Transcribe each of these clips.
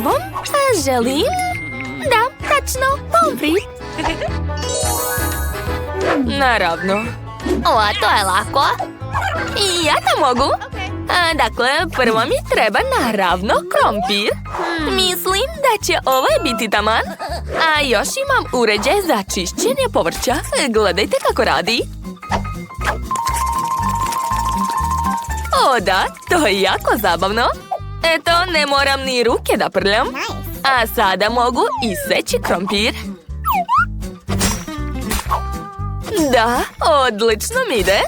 prvom želim... Da, tačno, pomfrit. Naravno. O, to je lako. I ja to mogu. Dakle, prvo mi treba naravno krompir. Mislim da će ovaj biti taman. A još imam uređaj za čišćenje povrća. Gledajte kako radi. O da, to je jako zabavno. Eto, ne moram ni ruke da prljam. A sada mogu iseći krompir. Da, odlično mi ide.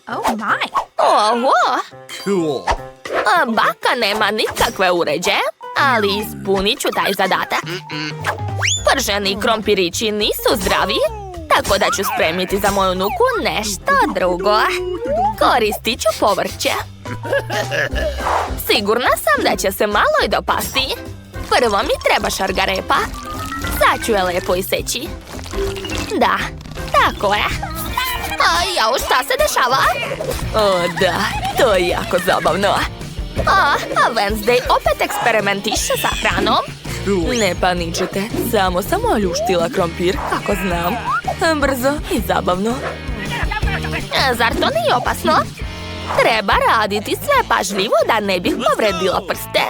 Oh my. Oho! Cool. Baka nema nikakve uređaje, ali ispunit ću taj zadatak. Prženi krompirići nisu zdravi, tako da ću spremiti za moju unuku nešto drugo. Koristit ću povrće. Sigurna sam da će se malo i dopasti. Prvo mi treba šargarepa. Sad ću je lepo iseći. Da, tako je. Jao, šta se dešava? O da, to je jako zabavno. A Wednesday opet eksperimentiše sa hranom. Ne paničite, samo sam oljuštila krompir, kako znam. Brzo i zabavno. Zar to nije opasno? Treba raditi sve pažljivo da ne bih povredila prste.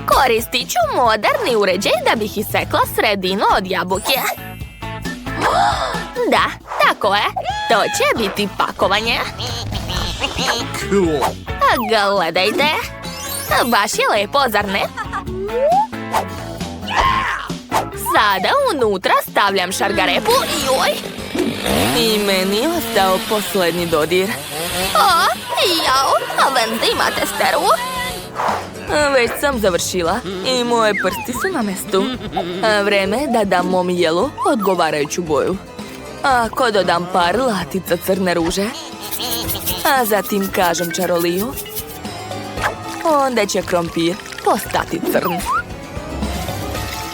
Koristit ću moderni uređaj da bih isekla sredinu od jabuke. Da, tako je. To će biti pakovanje. Cool. Gledajte. Baš je lepo, zar ne? Sada unutra stavljam šargarepu. Joj! I meni je ostao posljednji dodir. Jao, Wednesday ima testeru. Već sam završila i moje prsti su na mestu. Vreme je da dam mom jelu odgovarajuću boju. Ako dodam par latica crne ruže, a zatim kažem čaroliju, onda će krompir postati crn.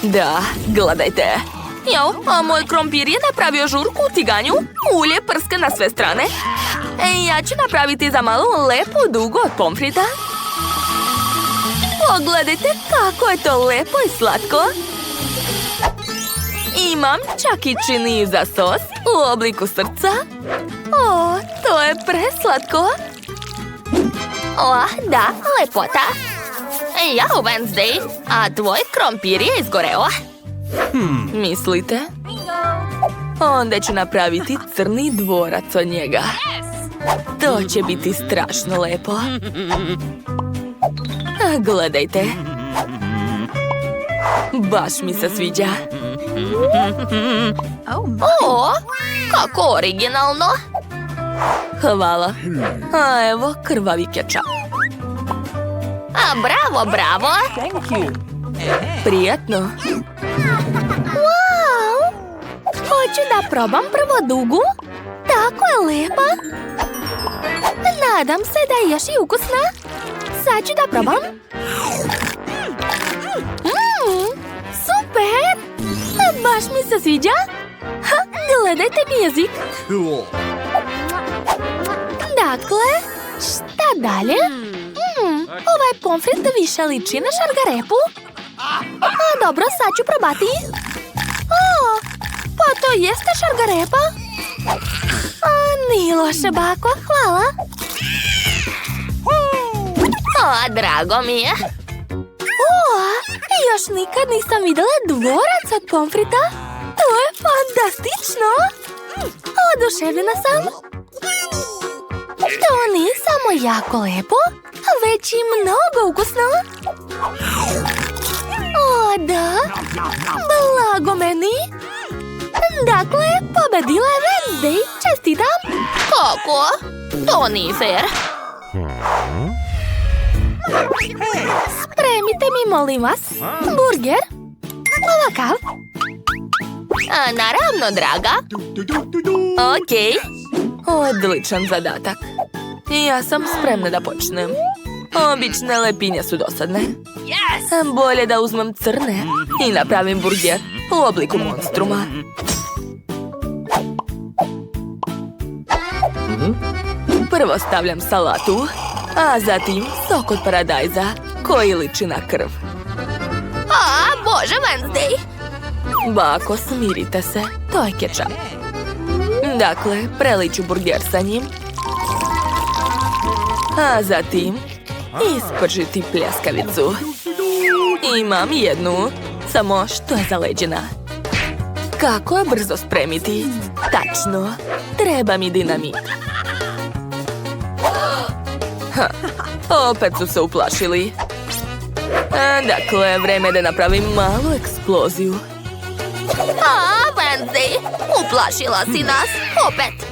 Da, gledajte. Jao, a moj krompir je napravio žurku u tiganju. Ulje prska na sve strane. Ja ću napraviti za malo lepu dugu od pomfrita. Pogledajte kako je to lepo i slatko. Imam čak i čini za sos u obliku srca. O, to je preslatko. O, da, lepota. Jao, Wednesday, a tvoj krompir je izgoreo. Mislite? Onda ću napraviti crni dvorac od njega. To će biti strašno lepo. Gledajte. Baš mi se sviđa. O, kako originalno. Hvala. A evo krvavi kečap. Bravo, bravo. Thank you. Prijatno. Wow! Hoću da probam prvo dugu. Tako je lepa. Nadam se da je još i ukusna. Sad ću da probam. Super! Baš mi se sviđa. Gledajte mi jezik. Cool. Dakle, šta dalje? Ovaj pomfrit više liči na šargarepu. Dobro, sad ću probati. Pa to jeste šargarepa. Nije loše, bako, hvala. Drago mi je. Još nikad nisam vidjela dvorac od pomfrita. To je fantastično. Oduševljena sam. To nije samo jako lepo, već i mnogo ukusno. O, da. Blago meni. Dakle, pobedila je Wednesday. Čestitam. Kako? To nije fair. Spremite mi, molim vas, burger. Ovakav. Naravno, draga. Okej. Odličan zadatak. Ja sam spremna da počnem. Obične lepinje su dosadne. Bolje da uzmem crne i napravim burger u obliku monstruma. Prvo stavljam salatu, a zatim sok od paradajza, koji liči na krv. A, Bože, Wednesday! Bako, smirite se. To je kečap. Dakle, preliću burger sa njim. A zatim ispržiti pljeskavicu. Imam jednu, samo što je zaleđena. Kako je brzo spremiti? Tačno, treba mi dinamit. Opet su se uplašili. Dakle, vreme da napravim malu eksploziju. Wednesday, uplašila si nas, opet.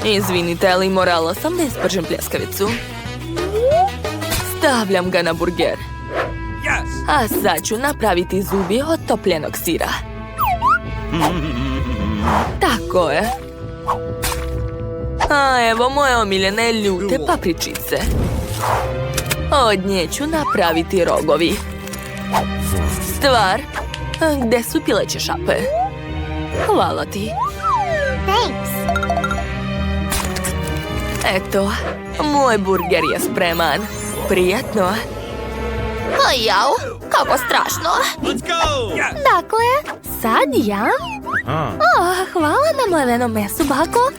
Izvinite, ali morala sam da ispržem pljeskavicu. Stavljam ga na burger. A sad ću napraviti zubi od topljenog sira. Tako je. A evo moje omiljene ljute papričice. Od nje ću napraviti rogovi. Stvar, gde su pileće šape? Hvala ti. Thanks. Eto, moj burger je spreman. Prijatno. Jau, kako strašno. Dakle, sad ja? Hvala na mlevenom mesu, Bako.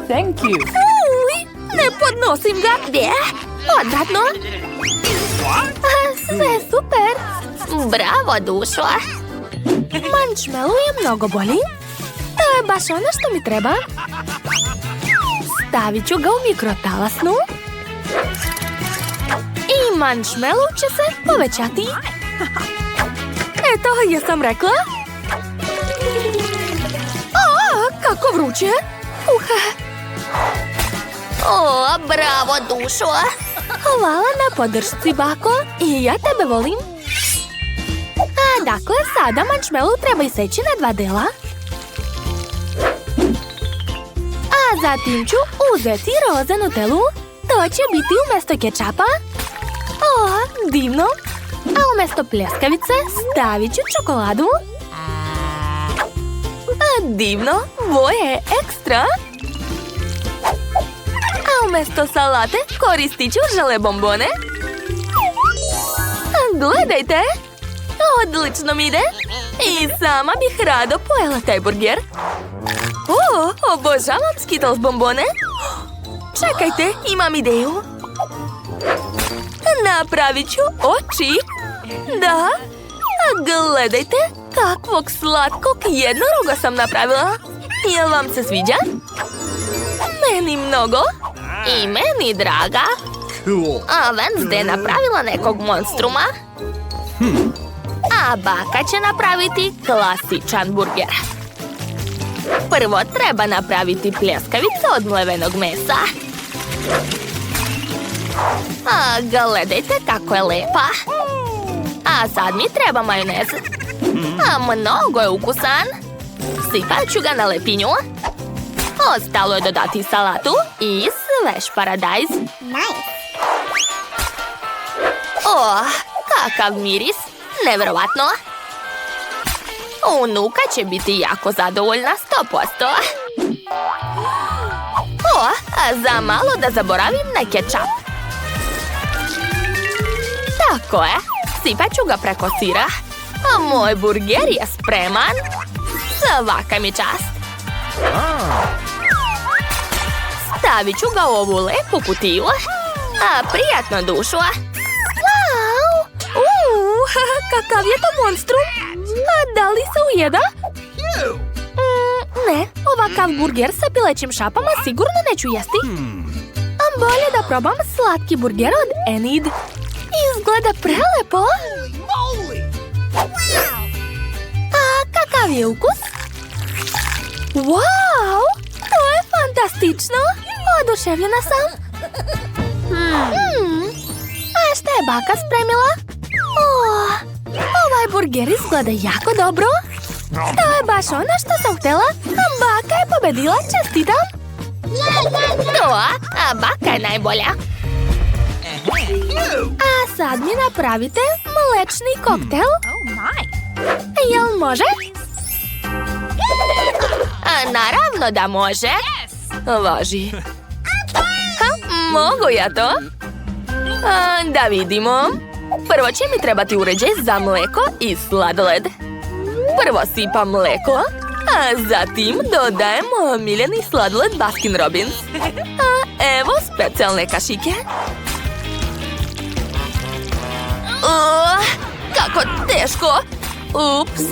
Thank you. Uj, ne podnosim ga. Gdje? Odvratno. Sve super. Bravo, dušo. Marshmallow je mnogo bolji. To je baš ono što mi treba. Stavit ću ga u mikrotalasnu. I marshmallow će se povećati. Eto, jesam rekla. Kako vruće. O, bravo, dušo. Hvala na podršci, Bako. I ja tebe volim. Dakle, sada marshmallow treba iseći na 2 dela. A zatim ću uzeti roze nutelu. To će biti umjesto kečapa. O, divno. A umjesto pljeskavice stavit ću čokoladu. Divno, boje je ekstra. A umjesto salate koristit ću žele bombone. Gledajte, odlično mi ide. I sama bih rado pojela taj burger. O, obožavam Skittles bombone. Čekajte, imam ideju. Napravit ću oči. Da, gledajte kakvog slatkog jednoroga sam napravila. Jel vam se sviđa? Meni mnogo. I meni, draga. A Wednesday je napravila nekog monstruma. A baka će napraviti klasičan burger. Prvo treba napraviti pljeskavice od mlevenog mesa. A gledajte kako je lepa. A sad mi treba majonez. A mnogo je ukusan. Sipat ću ga na lepinju. Ostalo je dodati salatu i svež paradajz. Nice. O, kakav miris. Nevjerovatno. Unuka će biti jako zadovoljna 100%. O, a za malo da zaboravim na kečap. Tako je. Sipat ću ga preko sira. A moj burger je spreman. Svaka mi čast. Stavit ću ga u ovu lepu kutiju. A prijatno, dušo. Wow! Kakav je to monstrum? Da li se ujeda? Ne, ovakav burger sa pilećim šapama sigurno neću jesti. Bolje da probam slatki burger od Enid. Izgleda prelepo. A kakav je ukus? Wow! To je fantastično! Oduševljena sam. A šta je baka spremila? Ovaj burger izgleda jako dobro. To je baš ono što sam htjela. A baka je pobedila, čestitam. To, a baka je najbolja. A sad mi napravite mlečni koktel. Jel može? A naravno da može. Važi. Mogu ja to? Da vidimo. Prvo će mi trebati uređaj za mleko i sladoled. Prvo sipam mleko, a zatim dodajem omiljeni sladoled Baskin Robbins. A evo specijalne kašike. Kako teško! Ups,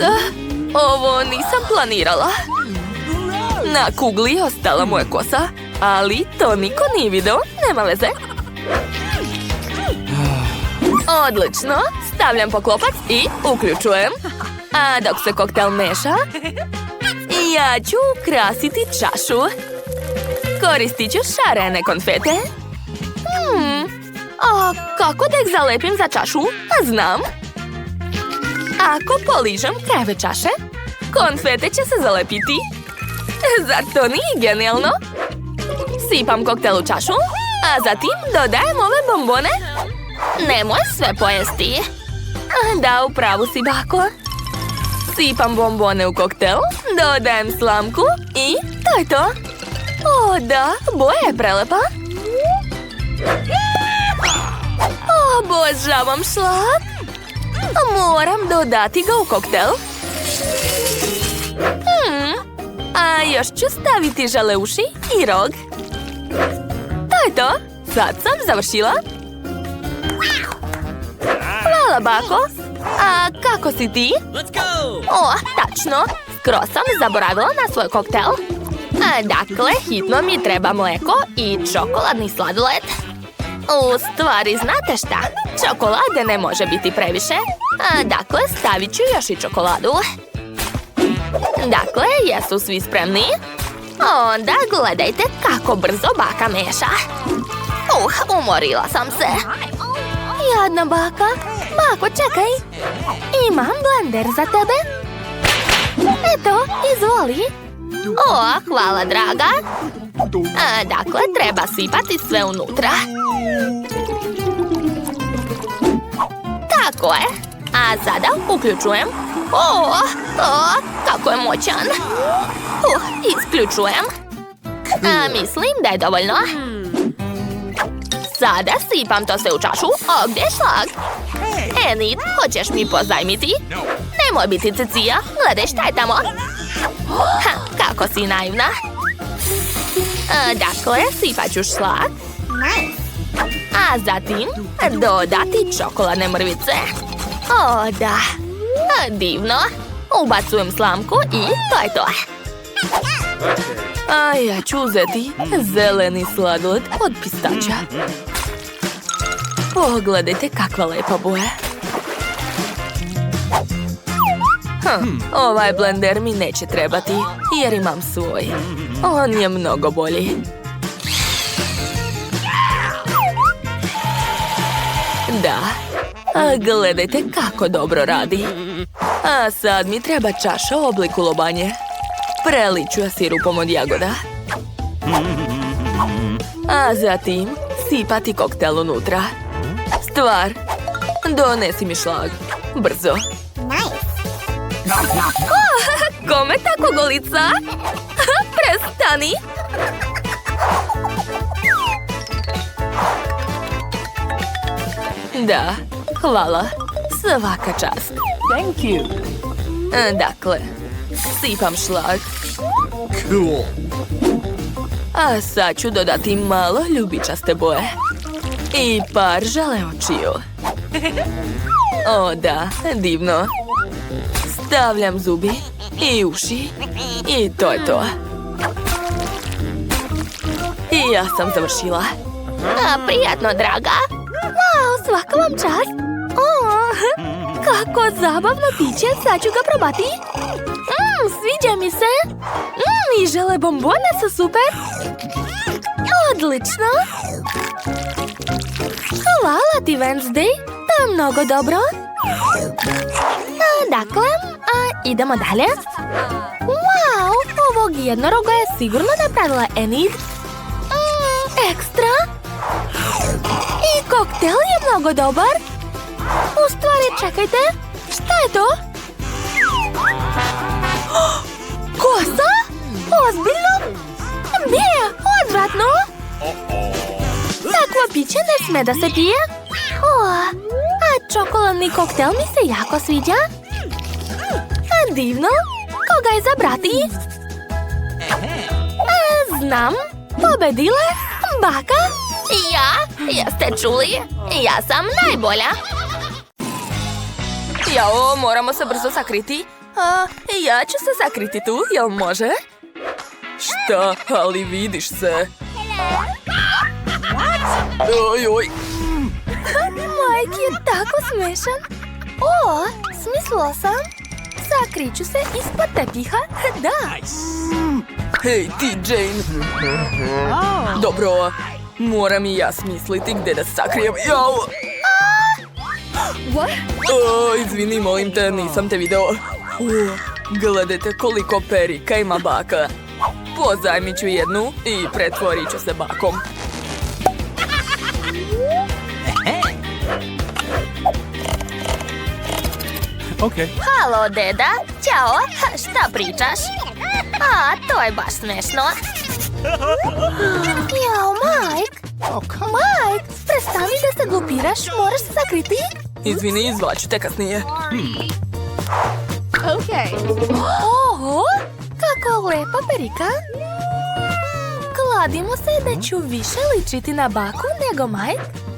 ovo nisam planirala. Na kugli je ostala moja kosa, ali to niko nije video, nema veze. Odlično, stavljam poklopac i uključujem. A dok se koktel meša, ja ću ukrasiti čašu. Koristit ću šarene konfete. A kako da ih zalepim za čašu? Znam. Ako poližem krajeve čaše, konfete će se zalepiti. Zar to nije genijalno? Sipam koktel u čašu, a zatim dodajem ove bombone. Nemoj sve pojesti. Da, u pravu si, bako. Sipam bombone u koktel, dodajem slamku i to je to. O, da, boja je prelepa. Obožavam šlag. Moram dodati ga u koktel. A još ću staviti žaleuši i rog. To je to. Sad sam završila. Hvala, bako. A kako si ti? O, tačno. Skroz sam zaboravila na svoj koktel. Dakle, hitno mi treba mleko i čokoladni sladoled. U stvari, znate šta? Čokolade ne može biti previše. Dakle, stavit ću još i čokoladu. Dakle, jesu svi spremni? Onda gledajte kako brzo baka meša. Umorila sam se. Jadna baka. Bako, čekaj. Imam blender za tebe. Eto, izvoli. Hvala, draga. Dakle, treba sipati sve unutra. Tako je. A sada uključujem. Kako je moćan. Isključujem. Mislim da je dovoljno. Sada sipam to sve u čašu. Gdje je šlag? Enid, hoćeš mi pozajmiti? Nemoj biti cicija. Gledaj šta je tamo. Kako si naivna. Dakle, sipat ću šlag. A zatim dodati čokoladne mrvice. O, da. Divno. Ubacujem slamku i to je to. A ja ću uzeti zeleni sladoled od pistaća. Pogledajte kakva lepa boja. Ovaj blender mi neće trebati, jer imam svoj. On je mnogo bolji. Da, gledajte kako dobro radi. A sad mi treba čaša u obliku lobanje. Preliću je sirupom od jagoda. A zatim sipati koktel unutra. Stvar, donesi mi šlag. Brzo. Kome tako golica? Prestani. Da, hvala. Svaka čast. Thank you. Dakle, sipam šlag. Cool. A sad ću dodati malo ljubičaste boje. I par žale očiju. O da, divno. Stavljam zubi i uši. I to je to. I ja sam završila. Prijatno, draga. Wow, svaka vam čast. Kako zabavno piće, sad ću ga probati. Sviđa mi se. I žele bombone su super. Odlično. Hvala ti, Wednesday. To je mnogo dobro. Dakle, idemo dalje. Wow, ovog jednoroga je sigurno napravila Enid. Ekstra. I koktel je mnogo dobar. U stvari, čekajte. Šta je to? Kosa? Ozbiljno? Nije, odvratno. Takvu Takvo piće ne sme da se pije. A čokoladni koktel mi se jako sviđa. A divno. Koga je zabrati? Znam. Pobedila baka. Ja? Jeste čuli? Ja sam najbolja. Jao, moramo se brzo sakriti. Ja ću se sakriti tu, jel može? Šta? Ali vidiš se. Oj. Mike je tako smešan. Smislila sam. Sakriću se ispod tepiha. Da. Hej, ti, Jane. Dobro, moram i ja smisliti gdje da se sakrijem. Jao. Izvini, molim te, nisam te video. Gledajte koliko perika ima baka. Pozajmit ću jednu i pretvorit ću se bakom. Okay. Halo, deda. Ćao. Šta pričaš? To je baš smešno. Jao, Mike. Mike, prestani da se glupiraš. Moraš se sakriti. Izvini, izvlaču te kasnije. Oho, kako lepa perika. Kladimo se da ću više ličiti na baku nego Mike.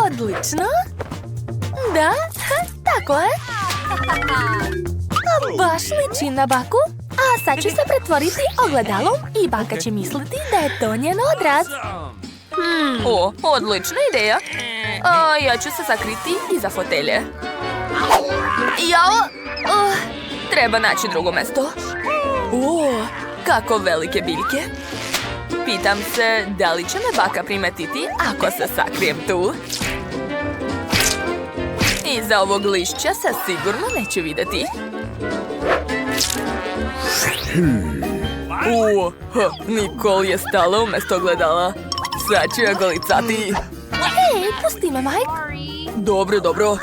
Odlično. Da, tako je. Baš liči na baku. A sad ću se pretvoriti ogledalom i baka će misliti da je to njen odraz. Odlična ideja. Ja ću se sakriti iza fotelje. Jao! Treba naći drugo mesto. Kako velike biljke. Pitam se da li će me baka primetiti ako se sakrijem tu. Iza ovog lišća se sigurno neću vidjeti. Nikol je stala umjesto ogledala. Sad ću ja golicati. Hej, pusti me, Mike. Dobro.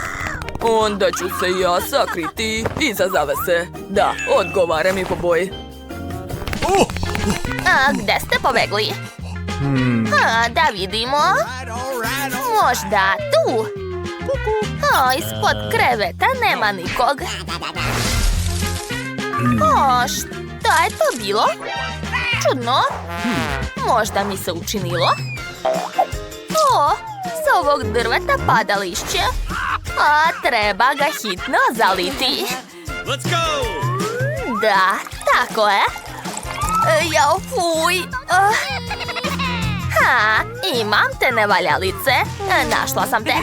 Onda ću se ja sakriti iza zavese. Da, odgovara mi po boji. Gde ste pobegli? Da vidimo. Možda tu. Ispod kreveta nema nikog. Šta je to bilo? Čudno. Možda mi se učinilo. S ovog drveta pada lišće. Treba ga hitno zaliti. Da, tako je. Jao, fuj. Imam te nevaljalice. Našla sam te.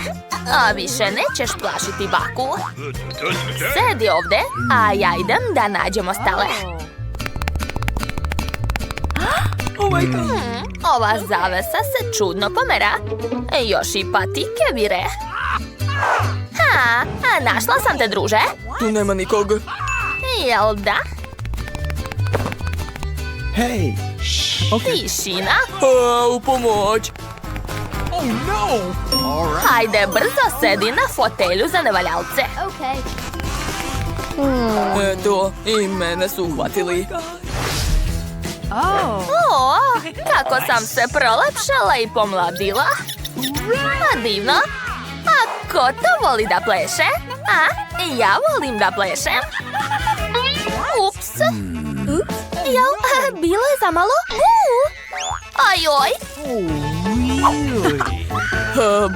Više nećeš plašiti baku. Sedi ovdje, a ja idem da nađemo stale. Ova zavesa se čudno pomera. Još i patike vire. Našla sam te, druže. Tu nema nikog. Jel da? Hey. Tišina. U pomoć. Hajde, brzo sedi na fotelju za nevaljalce. Eto, i mene su uhvatili. Kako sam se prolepšala i pomladila. Divno. A ko to voli da pleše? Ja volim da plešem. Ups. Jel, bilo je zamalo? Ajoj.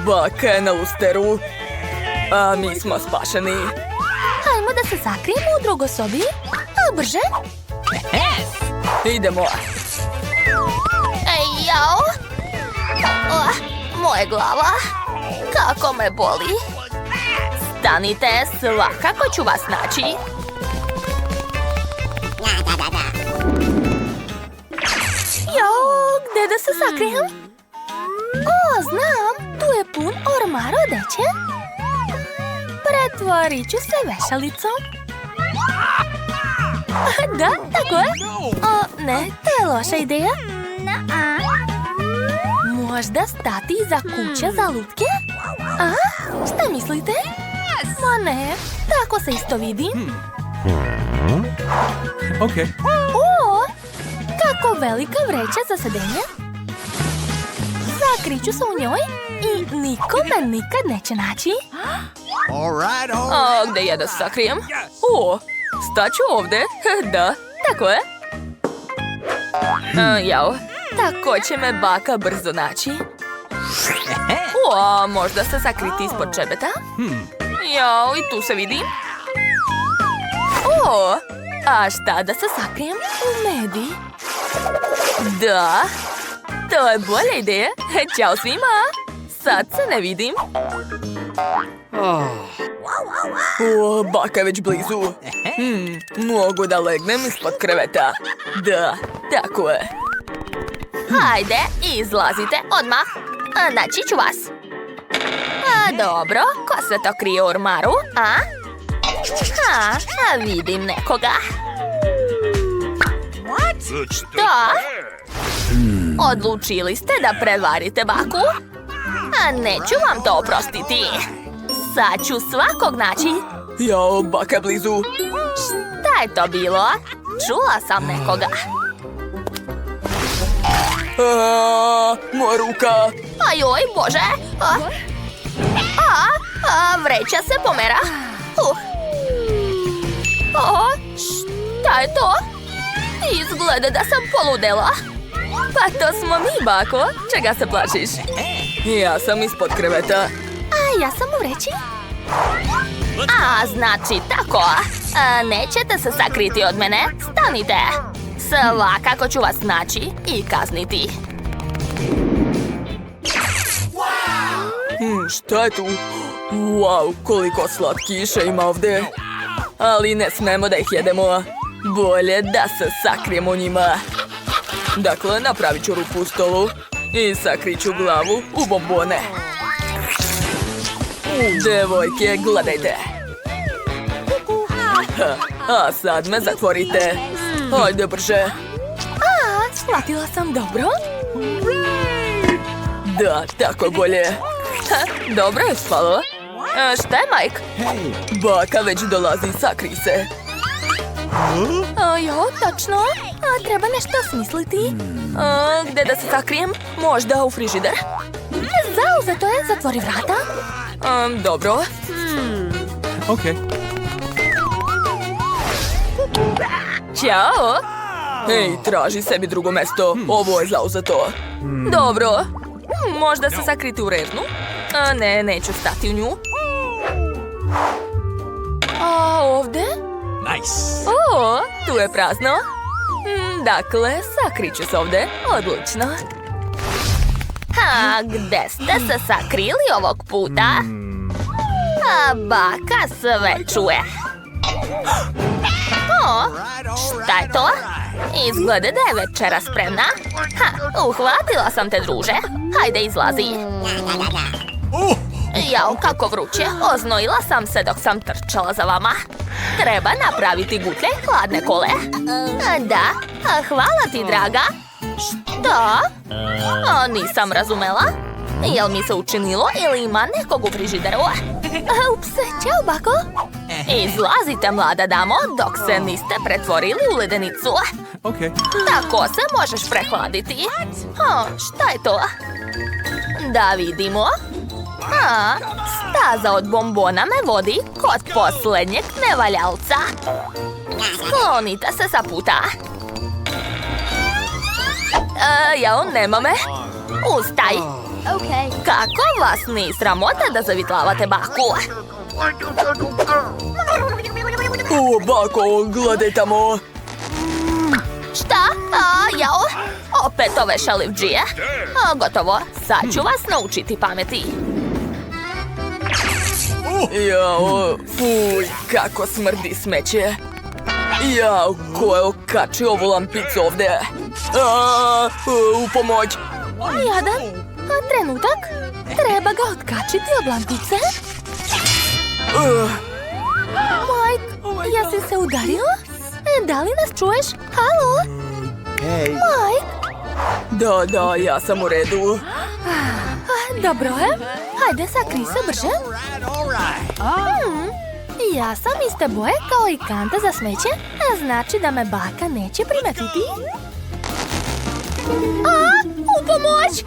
Baka je na lusteru. A mi smo spašeni. Hajmo da se sakrijemo u drugoj sobi. Brže. Idemo. Jao. Moja glava. Kako me boli. Stanite, svakako ću vas naći. Jao, gde da se sakrijem? Znam, tu je pun ormar odeće. Pretvorit ću se vešalicom. Da, tako je. Ne, to je loša ideja. Možda stati iza kuće za lutke? Šta mislite? Ma ne, tako se isto vidi. Okay. Kako velika vreća za sedenje. Sakriću se u njoj i niko me nikad neće naći. All right. A gde ja da se sakrijem? O, staću ovde. Da, tako je. Jao, tako će me baka brzo naći. O, a možda se sakriti ispod čebeta? Jao, i tu se vidim. O, a šta da se sakrijem? U medi. Da, to je bolja ideja. Ćao svima. Sad se ne vidim. O, baka je već blizu. Mogu da legnem ispod kreveta. Da, tako je. Hajde, izlazite odmah. Naći ću vas. Dobro, ko se to krije u ormaru, a? Vidim nekoga. Šta? Odlučili ste da prevarite baku? Neću vam to oprostiti. Sad ću svakog naći. Jao, baka je blizu. Šta je to bilo? Čula sam nekoga. Moja ruka. Ajoj, bože. Vreća se pomera. Šta je to? Izgleda da sam poludela. Pa to smo mi, bako. Čega se plašiš? Ja sam ispod kreveta. A ja sam u vreći. Znači tako. Nećete se sakriti od mene. Stanite. Svakako ću vas naći i kazniti. Šta je tu? Wow, koliko slatkiša ima ovde. Ali ne smemo da ih jedemo. Bolje da se sakrijemo njima. Dakle, napravit ću rupu u stolu i sakriću glavu u bombone. Devojke, gledajte. A sad me zatvorite. Hajde brže. Shvatila sam dobro. Da, tako je bolje. Dobro je spalo. Šta je, Mike? Baka već dolazi, sakri se. Jo, točno. Treba nešto smisliti. Gde da se sakrijem? Možda u frižider? Zauzeto je, zatvori vrata. Dobro. Okay. Ćao! Ej, traži sebi drugo mesto. Ovo je zauzeto. Dobro. Možda se sakriti u reznu? Ne, neću stati u nju. A ovde? Nice. O, tu je prazno. Dakle, sakriću se ovde. Odlično. Gde ste se sakrili ovog puta? Baka sve čuje. Šta je to? Izgleda da je večera spremna. Uhvatila sam te, druže. Hajde, izlazi. Jao, kako vruće. Oznojila sam se dok sam trčala za vama. Treba napraviti gutlje hladne kole. Da, hvala ti, draga. Šta? Nisam razumela. Jel mi se učinilo ili ima nekog u frižideru? Ups, ćao, bako. Izlazite, mlada damo, dok se niste pretvorili u ledenicu. Okay. Tako se možeš prehladiti. Šta je to? Da vidimo. Staza od bombona me vodi kod posljednjeg nevaljalca. Sklonite se sa puta. Jao, nema me. Ustaj. Kako vas nije sramota da zavitlavate baku? O, bako, gledaj tamo. Šta? Jao, opet ove šalivdžije. Gotovo, sad ću vas naučiti pameti. Jao, fuj, kako smrdi smeće. Jao, ko je okačio ovu lampicu ovde? U pomoć. Jadan, trenutak. Treba ga otkačiti od lampice. Mike, jesi se udario? Da li nas čuješ? Halo? Hey. Mike? Da, ja sam u redu. Dobro je. Hajde, sakri se brže. Ja sam iste boje kao i kanta za smeće, znači da me baka neće primetiti. U pomoć!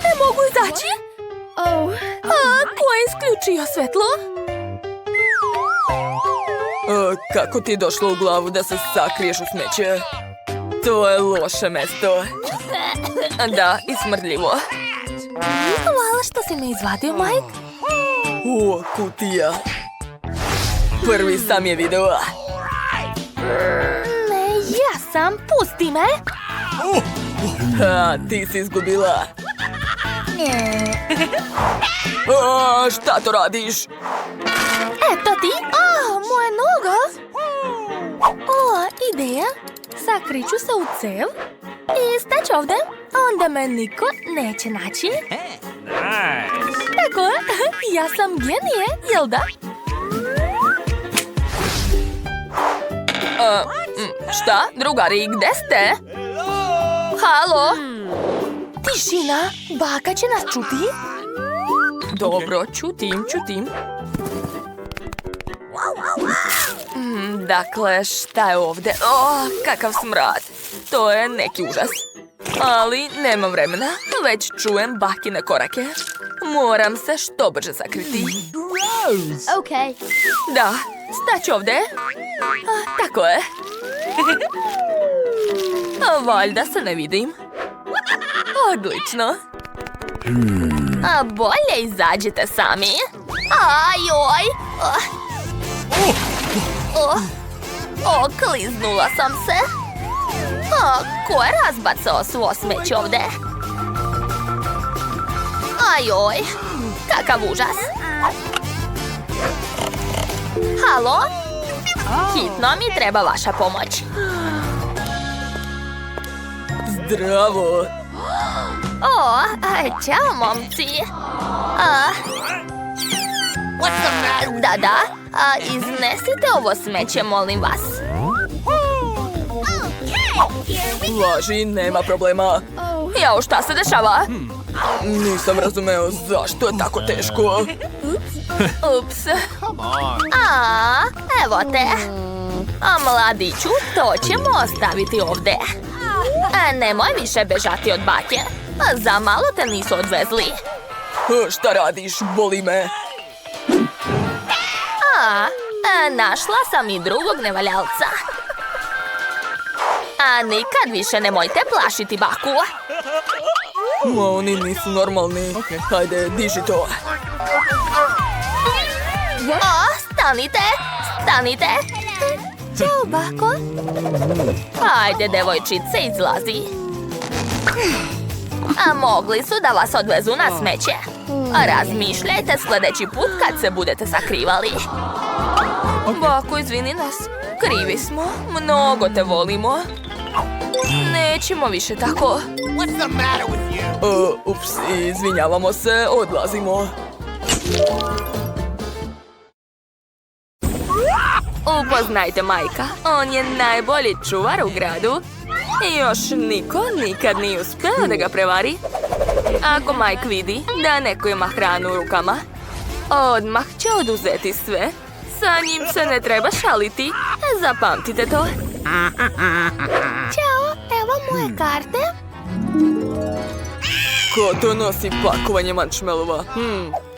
Ne mogu izaći! Ko je isključio svetlo? Kako ti je došlo u glavu da se sakriješ u smeće? To je loše mesto. Da, i smrdljivo. Hvala što si me izvadio, Mike. Kutija. Prvi sam je video. Ne, ja sam. Pusti me. Ti si izgubila. Šta to radiš? Eto ti. Moja noga. Ideja. Sakriću se u cev i stać ovdje. Onda me niko neće naći. Tako je. Ja sam genije, jel da? Šta? Drugari, gde ste? Halo? Tišina. Baka će nas čuti. Dobro, čutim. Dakle, šta je ovdje? Kakav smrad. To je neki užas. Ali nemam vremena. Već čujem bakine korake. Moram se što brže sakriti. Da, stać ovdje. Tako je. Valjda se ne vidim. Odlično. Bolje izađite sami. Ajoj! Okliznula sam se. Ko je razbacao svo smeće ovdje? Ajoj! Kakav užas! Halo? Hitno mi treba vaša pomoć. Zdravo. Ćao, momci. Da, iznesite ovo smeće, molim vas. Važi, nema problema. Jao, šta se dešava? Nisam razumeo zašto je tako teško. Ups. Evo te. Mladiću, to ćemo ostaviti ovdje. Nemoj više bežati od bake. Za malo te nisu odvezli. Šta radiš? Boli me. Našla sam i drugog nevaljalca. Nikad više nemojte plašiti baku. Oni nisu normalni. Hajde, diži to. Stanite. Ćao, bako. Hajde, devojčice, izlazi. Mogli su da vas odvezu na smeće. Razmišljajte sljedeći put kad se budete sakrivali. Bako, izvini nas. Krivi smo. Mnogo te volimo. Nećemo više tako. Ups, izvinjavamo se. Odlazimo. Upoznajte Majka. On je najbolji čuvar u gradu. I još niko nikad nije uspeo da ga prevari. Ako Mike vidi da neko ima hranu u rukama, odmah će oduzeti sve. Sa njim se ne treba šaliti. Zapamtite to. Ćao, evo moje karte. Ko to nosi pakovanje mančmelova?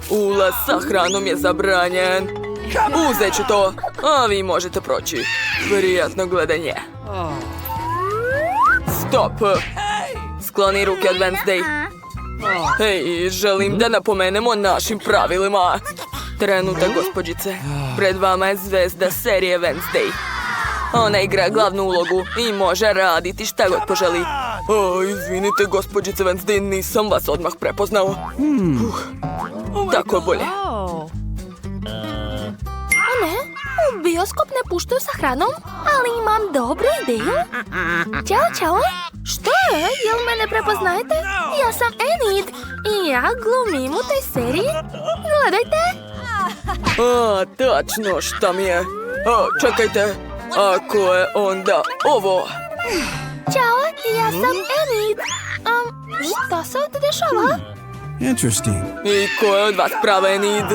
Ulaz sa hranom je zabranjen. Uzet ću to, a vi možete proći. Prijatno gledanje. Stop! Skloni ruke od Wednesday. Hej, želim da napomenemo našim pravilima. Trenutak, gospođice. Pred vama je zvezda serije Wednesday. Ona igra glavnu ulogu i može raditi šta god poželi. Izvinite, gospođice Wednesday, nisam vas odmah prepoznao. Tako je bolje. Ne, u bioskop ne puštaju sa hranom, ali imam dobru ideju. Ćao. Što je? Jel mene prepoznajete? Ja sam Enid i ja glumim u toj seriji. Gledajte. Tačno šta mi je. Čekajte, ako je onda ovo. Ćao, ja sam Enid. Šta se ovdje dešava? Interesting. I ko je od vas prava Enid?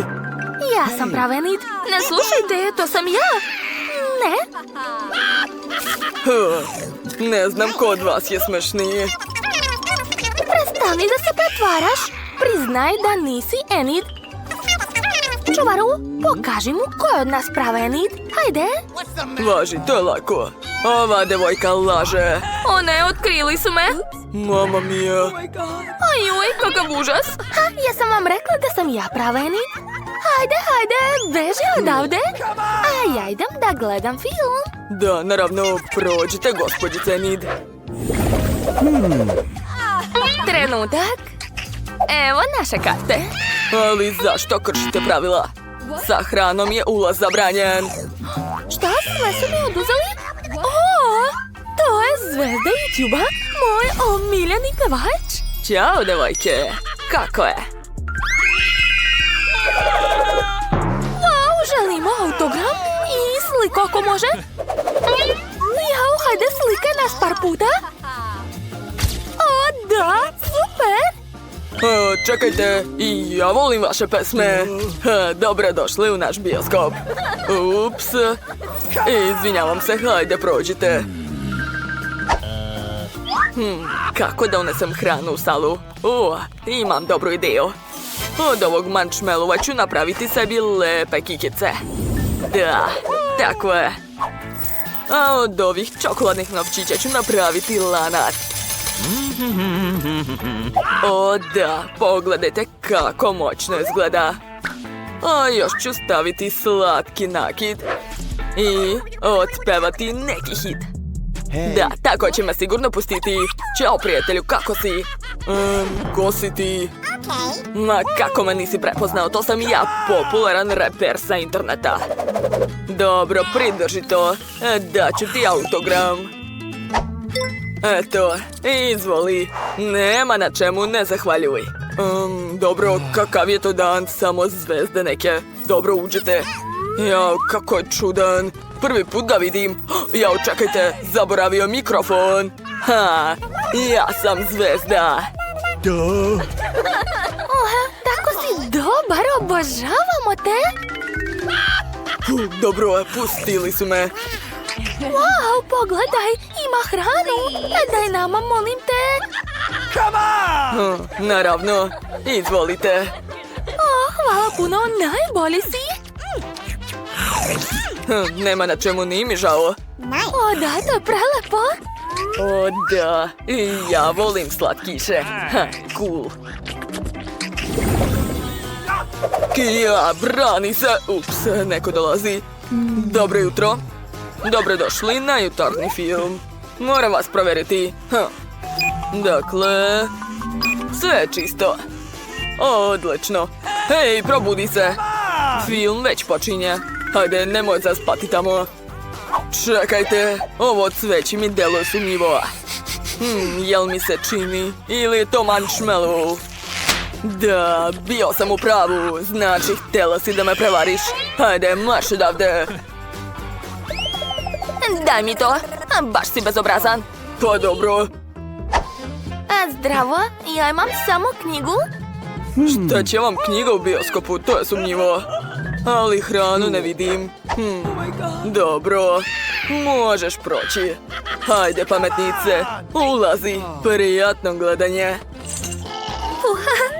Ja sam prava Enid. Ne slušajte, to sam ja. Ne. Ne znam ko od vas je smešniji. Nemoj da se pretvaraš. Priznaj da nisi Enid. Čuvaru, pokaži mu ko je od nas prava Enid. Hajde. Važi, to je lako. Ova devojka laže. O ne, otkrili su me. Mama mia. Ajuj, kakav užas. Ha, ja sam vam rekla da sam ja prava Enid. Hajde, beži odavde. A ja idem da gledam film. Da, naravno, prođite, gospođice Enid. Trenutak. Evo naše karte. Ali zašto kršite pravila? Sa hranom je ulaz zabranjen. Šta sve su mi oduzeli? O, to je zvezda YouTube-a, moj omiljeni pevač. Ćao, devojke. Kako je? Wow, želimo autogram i sliku ako može. Jao, hajde slikaj nas par puta. O, da, super. Čekajte, i ja volim vaše pesme. Dobrodošli u naš bioskop. Ups. Izvinjavam se, hajde prođite. Kako da unesem hranu u salu? Imam dobru ideju. Od ovog mančmelova ću napraviti sebi lepe kikice. Da, tako je. A od ovih čokoladnih novčića ću napraviti lanac. O da, pogledajte kako moćno izgleda. A još ću staviti slatki nakit i otpevati neki hit. Da, tako će me sigurno pustiti. Ćao prijatelju, kako si? Ko si ti? Ma kako me nisi prepoznao, to sam ja, popularan reper sa interneta. Dobro, pridrži to, daću ti autogram. Eto, izvoli. Nema na čemu, ne zahvaljuj. Dobro, kakav je to dan, samo zvezde neke. Dobro, uđite. Jao, kako je čudan. Prvi put ga vidim. Jao, čekajte, zaboravio mikrofon. Ha, ja sam zvezda. Tako si dobar, obožavamo te. Dobro, pustili su me. Wow, pogledaj, ima hranu. Daj nama, molim te. Naravno, izvolite. Hvala puno, najbolji si. Nema na čemu, ni mi žao. O da, to je prelepo. O da, i ja volim slatkiše. Cool. Kija, brani se. Ups, neko dolazi. Dobro jutro. Dobrodošli na jutarnji film. Moram vas provjeriti. Dakle, sve je čisto. Odlično. Hej, probudi se. Film već počinje. Hajde, nemoj zaspati tamo. Čekajte, ovo cveće mi deluje sumnjivo. Jel mi se čini? Ili je to marshmallow? Da, bio sam u pravu. Znači, htjela si da me prevariš. Hajde, marš odavde. Daj mi to, baš si bezobrazan. Pa dobro. Zdravo, ja imam samo knjigu. Šta će vam knjiga u bioskopu, to je sumnjivo. Ali hranu ne vidim. Dobro, možeš proći. Hajde, pametnice, ulazi. Prijatno gledanje.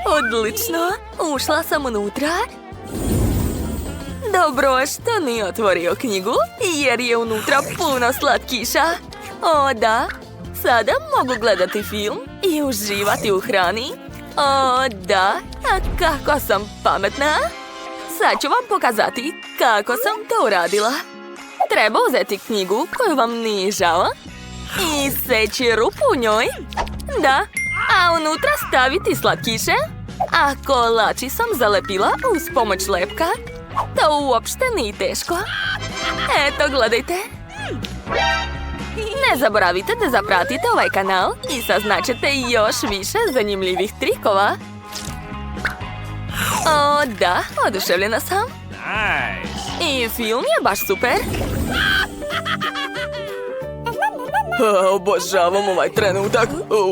Odlično, ušla sam unutra. Dobro što nije otvorio knjigu, jer je unutra puno slatkiša. O da, sada mogu gledati film i uživati u hrani. O da, a kako sam pametna. Sad ću vam pokazati kako sam to uradila. Treba uzeti knjigu koju vam nije žao i seći rupu u njoj. Da, a unutra staviti slatkiše. A kolači sam zalepila uz pomoć lepka. To uopšte nije teško. Eto, gledajte. Ne zaboravite da zapratite ovaj kanal i saznaćete još više zanimljivih trikova. O da, oduševljena sam. I film je baš super. Obožavam ovaj trenutak.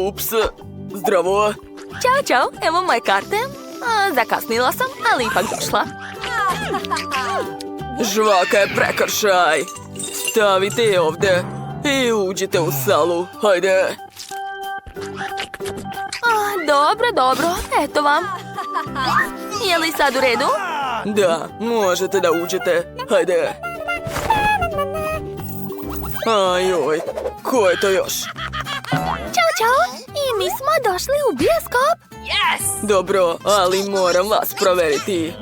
Ups, zdravo. Ćao, čao, evo moje karte. Zakasnila sam, ali ipak došla. Žvaka je prekršaj. Stavite je ovdje i uđite u salu. Hajde. Dobro, eto vam. Je li sad u redu? Da, možete da uđete. Hajde. Ajoj, ko je to još? Ćao. I mi smo došli u bioskop. Dobro, ali moram vas proveriti.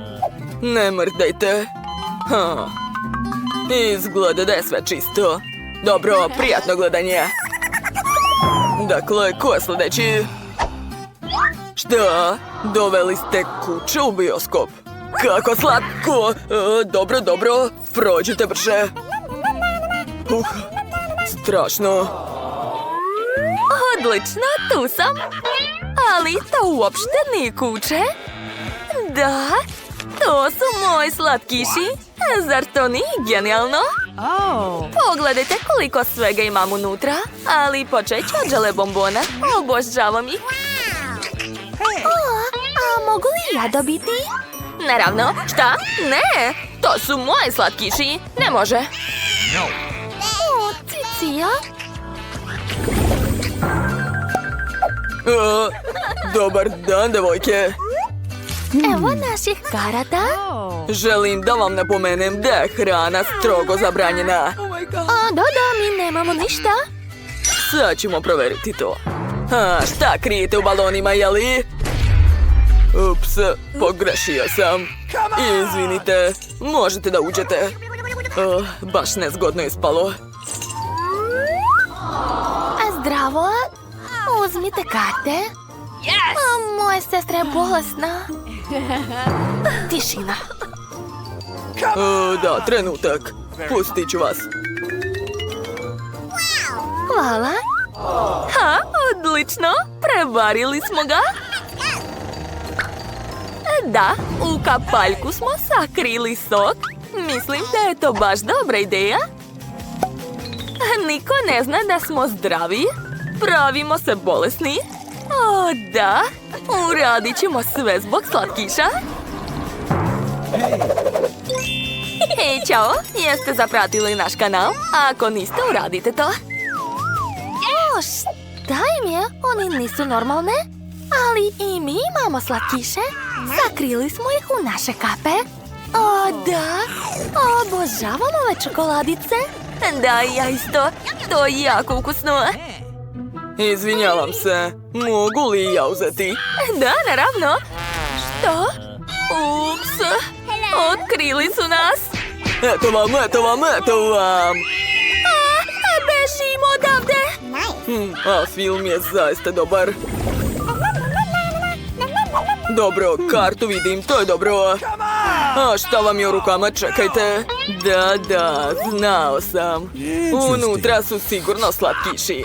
Ne mrdajte. Izgleda da je sve čisto. Dobro, prijatno gledanje. Dakle, ko je sljedeći? Šta? Doveli ste kuće u bioskop? Kako slatko! Dobro, prođite brže. Strašno. Odlično, tu sam. Ali to uopšte nije kuće. Da, to su moji slatkiši. Zar to nije genijalno? Pogledajte koliko svega imam unutra. Ali počet ću od žele bombona. Obožavam ih. A mogu li ja dobiti? Naravno. Šta? Ne, to su moji slatkiši. Ne može. O, Cicija. Dobar dan, devojke. Evo naših karata. Želim da vam napomenem da je hrana strogo zabranjena. Da, mi nemamo ništa. Sad ćemo provjeriti to. Šta krijete u balonima, jeli? Ups, pogrešio sam. Izvinite, možete da uđete. Baš nezgodno je spalo. Zdravo. Uzmite karte. Moja sestra je bolesna. Tišina. Da, trenutak. Pustit ću vas. Hvala. Odlično. Prevarili smo ga. Da, u kapaljku smo sakrili sok. Mislim da je to baš dobra ideja. Niko ne zna da smo zdravi. Pravimo se bolesni. O, da. Uradit ćemo sve zbog slatkiša. Hej, čao. Jeste zapratili naš kanal? Ako niste, uradite to. Šta im je? Oni nisu normalne. Ali i mi imamo slatkiše. Sakrili smo ih u naše kape. O, da. Obožavam ove čokoladice. Da, ja isto. To je jako ukusno. Izvinjavam se. Mogu li ja uzeti? Da, naravno. Što? Ups. Otkrili su nas. Eto vam. Bežimo odavde. A film je zaista dobar. Dobro, kartu vidim, to je dobro. A šta vam je u rukama, čekajte. Da, znao sam. Unutra su sigurno slatkiši.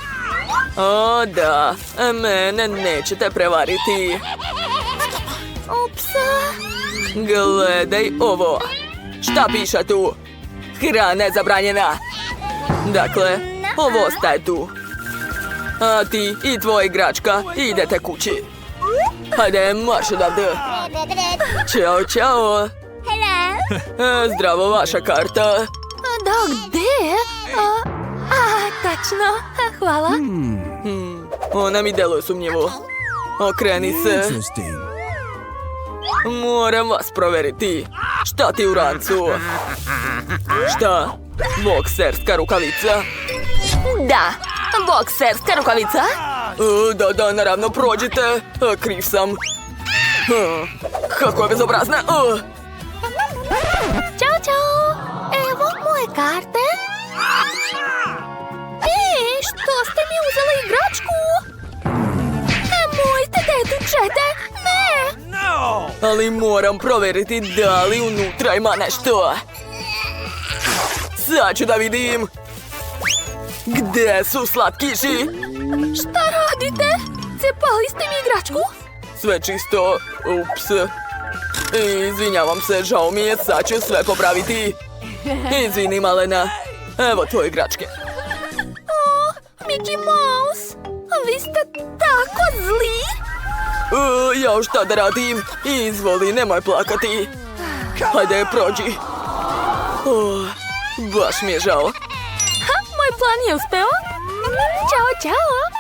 O, da, mene nećete prevariti. Ups. Gledaj ovo. Šta piše tu? Hrana je zabranjena. Dakle, ovo ostaje tu. A ti i tvoja igračka idete kući. Hajde, marš odavde. Ćao. Zdravo, vaša karta. Da, gde? Tačno. Hvala. Ona mi deluje sumnjivo. Okreni se. Moram vas proveriti. Šta ti u rancu? Šta? Bokserska rukavica? Da, bokserska rukavica. Da, naravno, prođite. Kriv sam. Kako je bezobrazna. Ćao. Evo moje karte. Što ste mi uzeli igračku? Nemojte da je tučete. Ne. Ali moram proveriti da li unutra ima nešto. Sad ću da vidim. Gde su slatkiši? Šta radite? Cepali ste mi igračku? Sve čisto. Ups. Izvinjavam se, žao mi je, sad ću sve popraviti. Izvini, malena. Evo tvoje igračke. Mickey Mouse, vi ste tako zli. Ja šta da radim? Izvoli, nemoj plakati. Hajde, prođi. Baš mi je žao. Moj plan je uspeo. Ćao.